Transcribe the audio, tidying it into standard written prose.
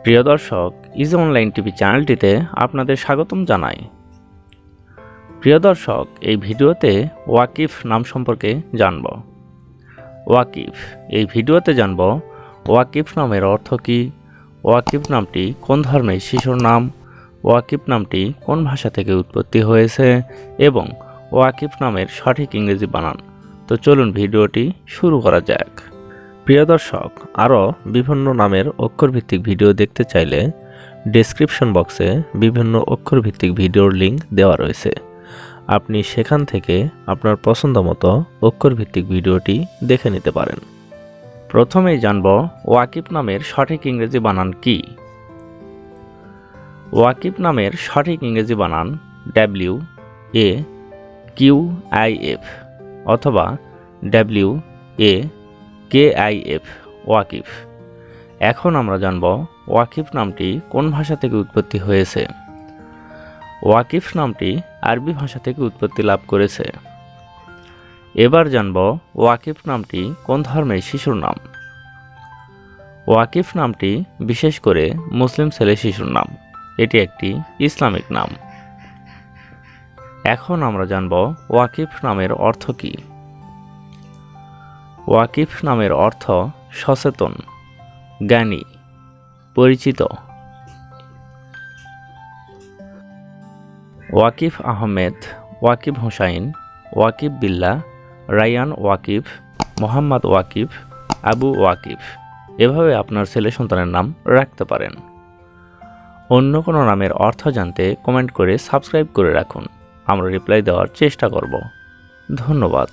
প্রিয় দর্শক, easy online TV চ্যানেলটিতে আপনাদের স্বাগতম জানাই। প্রিয় দর্শক, এই ভিডিওতে ওয়াকিফ নাম সম্পর্কে জানব। ওয়াকিফ, এই ভিডিওতে জানব ওয়াকিফ নামের অর্থ কী, ওয়াকিফ নামটি কোন ধর্মের শিশুর নাম, ওয়াকিফ নামটি কোন ভাষা থেকে উৎপত্তি হয়েছে এবং ওয়াকিফ নামের সঠিক ইংরেজি বানান। তো চলুন ভিডিওটি শুরু করা যাক। প্রিয় দর্শক, আরও বিভিন্ন নামের অক্ষরভিত্তিক ভিডিও দেখতে চাইলে ডেসক্রিপশন বক্সে বিভিন্ন অক্ষরভিত্তিক ভিডিওর লিঙ্ক দেওয়া রয়েছে। আপনি সেখান থেকে আপনার পছন্দ মতো অক্ষরভিত্তিক ভিডিওটি দেখে নিতে পারেন। প্রথমেই জানব ওয়াকিফ নামের সঠিক ইংরেজি বানান কি। ওয়াকিফ নামের সঠিক ইংরেজি বানান WAQIF অথবা WAKIF, ওয়াকিফ। এখন আমরা জানব ওয়াকিফ নামটি কোন ভাষা থেকে উৎপত্তি হয়েছে। ওয়াকিফ নামটি আরবি ভাষা থেকে উৎপত্তি লাভ করেছে। এবার জানব ওয়াকিফ নামটি কোন ধর্মের শিশুর নাম। ওয়াকিফ নামটি বিশেষ করে মুসলিম ছেলে শিশুর নাম, এটি একটি ইসলামিক নাম। এখন আমরা জানব ওয়াকিফ নামের অর্থ কী। ওয়াকিফ নামের অর্থ সচেতন, জ্ঞানী, পরিচিত। ওয়াকিফ আহমেদ, ওয়াকিব হোসাইন, ওয়াকিব বিল্লাহ, রায়ান ওয়াকিফ, মোহাম্মদ ওয়াকিফ, আবু ওয়াকিফ, এভাবে আপনার ছেলে সন্তানের নাম রাখতে পারেন। অন্য কোনো নামের অর্থ জানতে কমেন্ট করে সাবস্ক্রাইব করে রাখুন, আমরা রিপ্লাই দেওয়ার চেষ্টা করব। ধন্যবাদ।